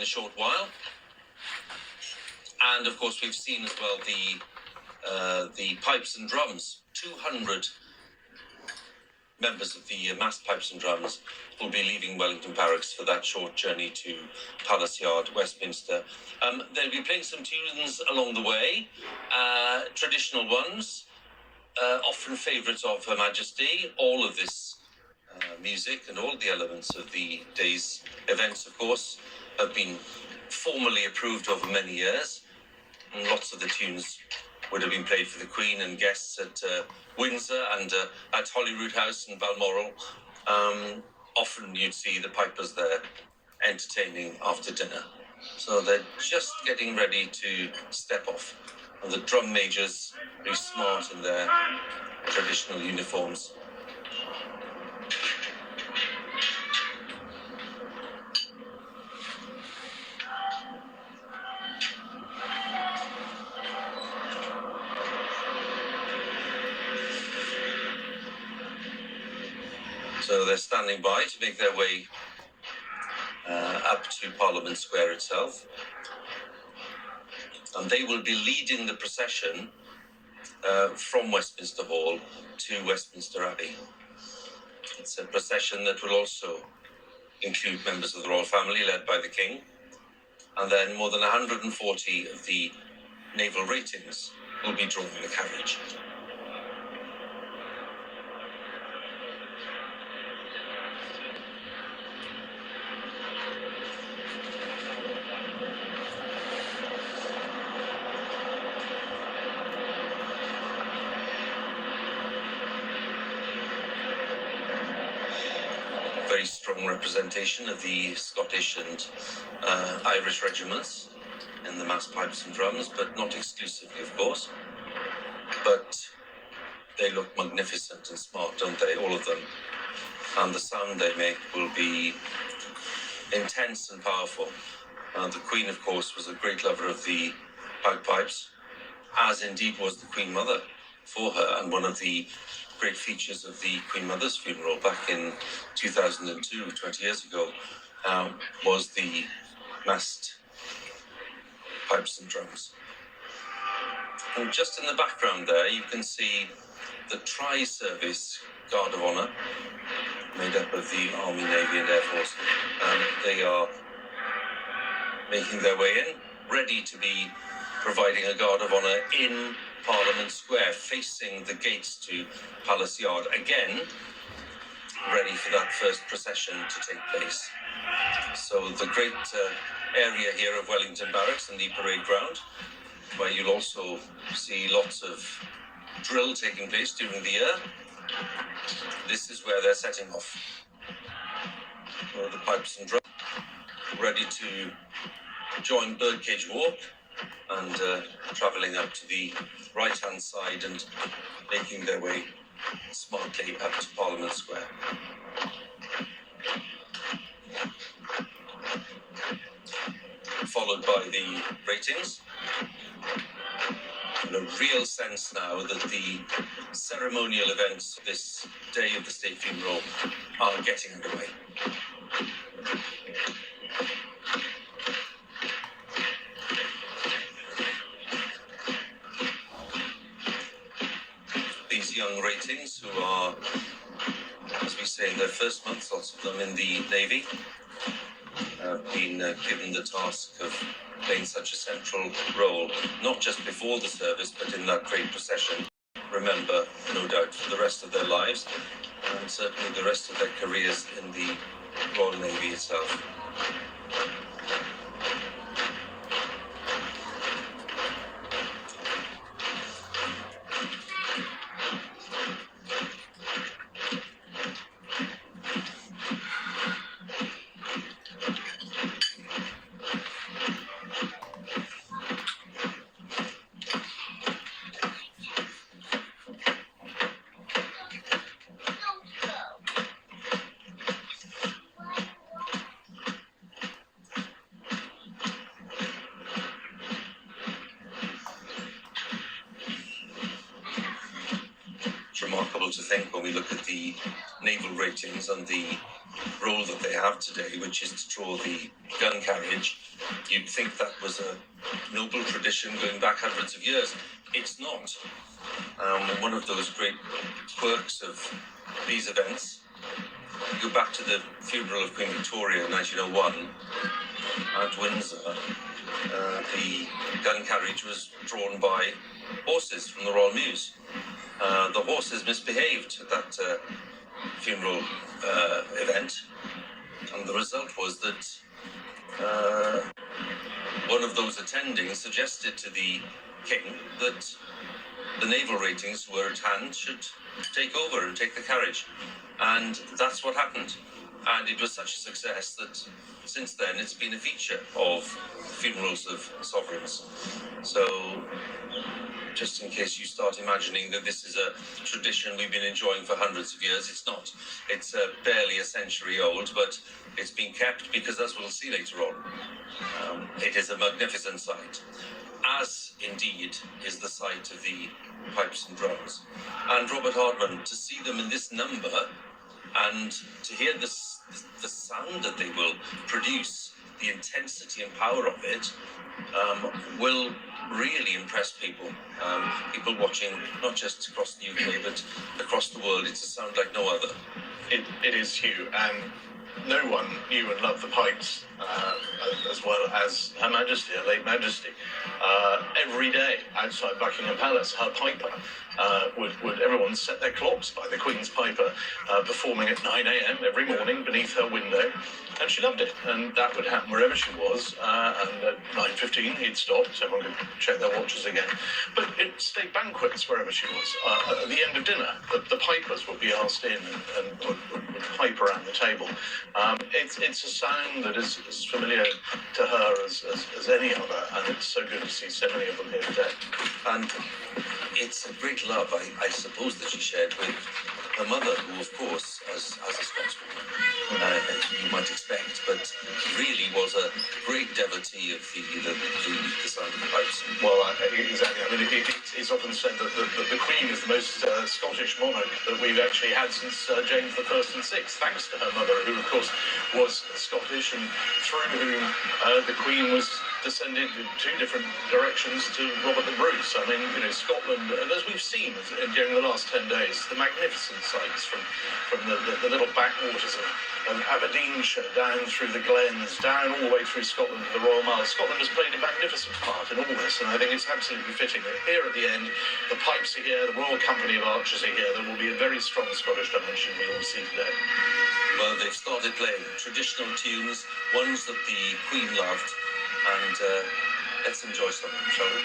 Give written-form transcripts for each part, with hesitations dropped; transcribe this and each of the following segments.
short while. And of course, we've seen as well the pipes and drums. 200 members of the massed pipes and drums will be leaving Wellington Barracks for that short journey to Palace Yard, Westminster. They'll be playing some tunes along the way, traditional ones, often favourites of Her Majesty. All of this music and all the elements of the day's events, of course, have been formally approved over many years. And lots of the tunes would have been played for the Queen and guests at Windsor and at Holyrood House and Balmoral. Often you'd see the pipers there entertaining after dinner. So they're just getting ready to step off. And the drum majors, very smart in their traditional uniforms. So they're standing by to make their way up to Parliament Square itself. And they will be leading the procession from Westminster Hall to Westminster Abbey. It's a procession that will also include members of the royal family led by the King. And then more than 140 of the naval ratings will be drawing the carriage. Very strong representation of the Scottish and Irish regiments in the massed pipes and drums, but not exclusively, of course. But they look magnificent and smart, don't they, all of them? And the sound they make will be intense and powerful. The Queen, of course, was a great lover of the bagpipes, as indeed was the Queen Mother for her, and one of the great features of the Queen Mother's funeral back in 2002, 20 years ago, was the massed pipes and drums. And just in the background there, you can see the Tri-Service Guard of Honour, made up of the Army, Navy and Air Force. They are making their way in, ready to be providing a Guard of Honour in Parliament Square, facing the gates to Palace Yard, again ready for that first procession to take place. So the great area here of Wellington Barracks and the parade ground, where you'll also see lots of drill taking place during the year. This is where they're setting off. The pipes and drums ready to join Birdcage Walk and travelling up to the right-hand side and making their way smartly up to Parliament Square. Followed by the ratings. And a real sense now that the ceremonial events of this day of the state funeral are getting underway. These young ratings, who are, as we say, in their first months, lots of them in the Navy, have been given the task of playing such a central role, not just before the service, but in that great procession. Remember, no doubt, for the rest of their lives, and certainly the rest of their careers in the Royal Navy itself. Remarkable to think when we look at the naval ratings and the role that they have today, which is to draw the gun carriage, You'd think that was a noble tradition going back hundreds of years. It's not. One of those great quirks of these events, go back to the funeral of Queen Victoria in 1901 at Windsor. The gun carriage was drawn by horses from the Royal Mews. The horses misbehaved at that funeral event, and the result was that one of those attending suggested to the king that the naval ratings who were at hand should take over and take the carriage. And that's what happened. And it was such a success that since then it's been a feature of funerals of sovereigns. So just in case you start imagining that this is a tradition we've been enjoying for hundreds of years, it's not. It's barely a century old, but it's been kept because, as we'll see later on, it is a magnificent sight, as indeed is the sight of the pipes and drums. And Robert Hardman, to see them in this number and to hear the sound that they will produce, the intensity and power of it, will really impress people. People watching, not just across the UK, but across the world. It's a sound like no other. It is, Hugh, and no one knew and loved the pipes as well as Her Majesty, Her late Majesty. Every day outside Buckingham Palace, her piper would everyone set their clocks by the Queen's piper performing at 9 a.m. every morning beneath her window, and she loved it. And that would happen wherever she was. And at 9:15 he'd stop so everyone could check their watches again. But it state banquets wherever she was. At the end of dinner, the pipers would be asked in and would pipe around the table. It's a sound that is as familiar to her as any other, and it's so good to see so many of them here today. And it's a great love, I suppose, that she shared with her mother, who, of course, as a Scotswoman, you might expect, but really was a great devotee of the sound of the pipes. Well, exactly. I mean, it's often said that the Queen is the most Scottish monarch that we've actually had since James I and VI, thanks to her mother, who, of course, was Scottish, and through whom the Queen was descended in two different directions to Robert the Bruce. I mean, Scotland, as we've seen during the last 10 days, the magnificent sights from the little backwaters of Aberdeenshire, down through the glens, down all the way through Scotland to the Royal Mile. Scotland has played a magnificent part in all this, and I think it's absolutely fitting that here at the end, the pipes are here, the Royal Company of Archers are here. There will be a very strong Scottish dimension we all see today. Well, they've started playing traditional tunes, ones that the Queen loved, and let's enjoy some of them, shall we?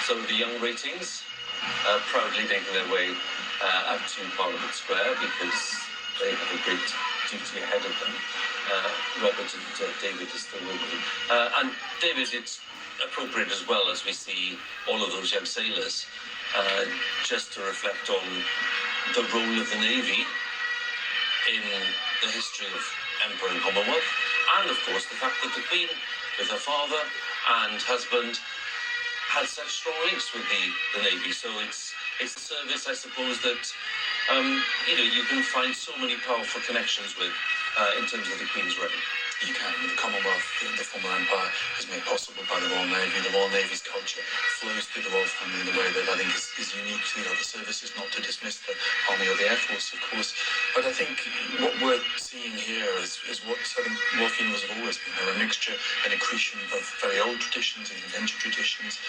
So the young ratings proudly making their way out to Parliament Square because they have a great duty ahead of them. Robert and David are still with me. And David, it's appropriate as well, as we see all of those young sailors, just to reflect on the role of the Navy in the history of Emperor and Commonwealth, and of course the fact that the Queen, with her father and husband, had such strong links with the Navy. So it's a service, I suppose, that you can find so many powerful connections with in terms of the Queen's reign. You can. The Commonwealth, the former empire, is made possible by the Royal Navy. The Royal Navy's culture flows through the royal family in a way that I think is unique to the other services, not to dismiss the Army or the Air Force, of course. But I think what we're seeing here is what Southern Royal funerals have always been. They're a mixture, an accretion of very old traditions and invented traditions,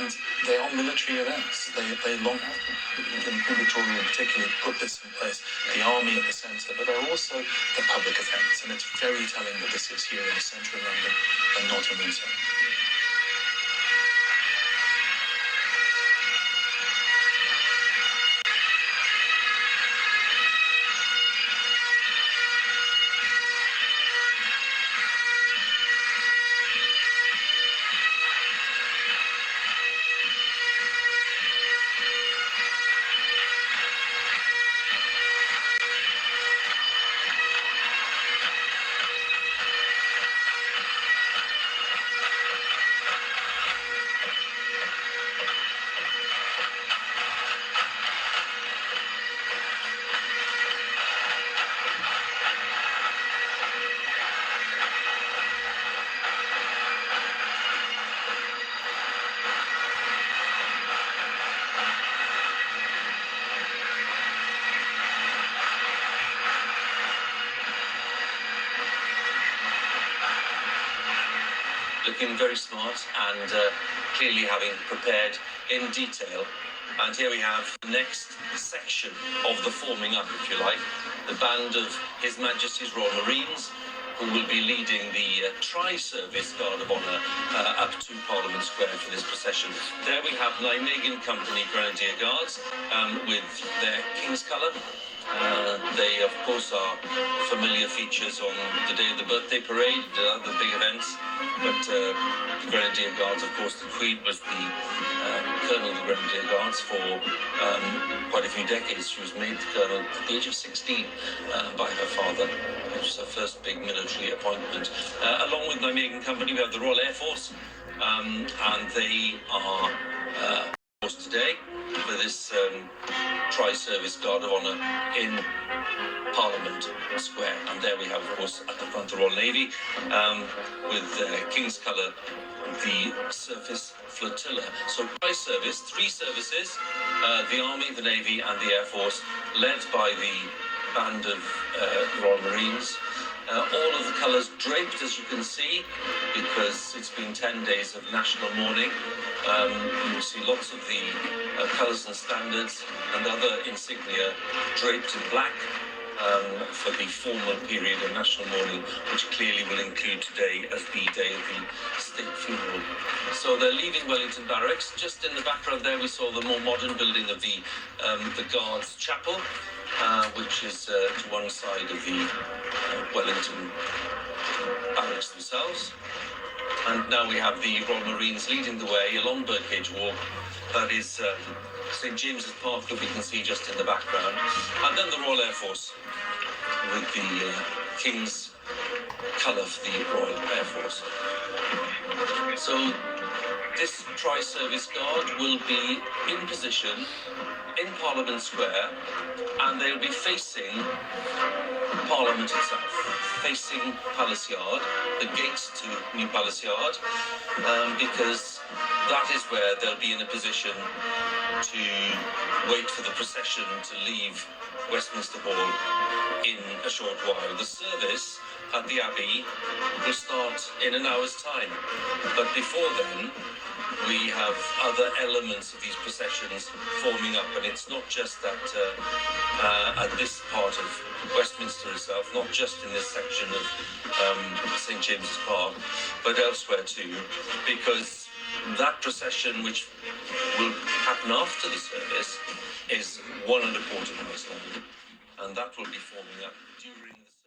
and they are military events. They long have been. Queen Victoria in particular put this in place, the army at the centre, but they're also the public events, and it's very telling that this is here in the centre of London and not in Windsor. Looking very smart and clearly having prepared in detail. And here we have the next section of the forming up, if you like, the band of His Majesty's Royal Marines, who will be leading the Tri-Service Guard of Honour up to Parliament Square for this procession. There we have Nijmegen Company Grenadier Guards with their King's Colour. They, of course, are familiar features on the day of the birthday parade, the big events. But the Grenadier Guards, of course, the Queen was the Colonel of the Grenadier Guards for quite a few decades. She was made Colonel at the age of 16 by her father, which was her first big military appointment. Along with Nijmegen Company, we have the Royal Air Force, and they are, of course, today for this Tri-Service Guard of Honour in Parliament Square. And there we have, of course, at the front the Royal Navy with King's Colour, the Surface Flotilla. So Tri-Service, three services, the Army, the Navy and the Air Force, led by the band of Royal Marines. All of the colours draped, as you can see, because it's been 10 days of national mourning. You see lots of the colours and standards and other insignia draped in black for the formal period of national mourning, which clearly will include today as the day of the state funeral. So they're leaving Wellington Barracks. Just in the background there we saw the more modern building of the Guards Chapel, which is to one side of the Wellington Barracks themselves. And now we have the Royal Marines leading the way along Birdcage Walk. That is St James's Park that we can see just in the background. And then the Royal Air Force with the King's colour for the Royal Air Force. So this Tri-Service Guard will be in position in Parliament Square, and they'll be facing Parliament itself, facing Palace Yard, the gates to New Palace Yard, because that is where they'll be in a position to wait for the procession to leave Westminster Hall in a short while. The service at the Abbey will start in an hour's time, but before then we have other elements of these processions forming up, and it's not just that at this part of Westminster itself, not just in this section of St James's Park, but elsewhere too, because that procession, which will happen after the service, is 1.25 miles long, and that will be forming up during the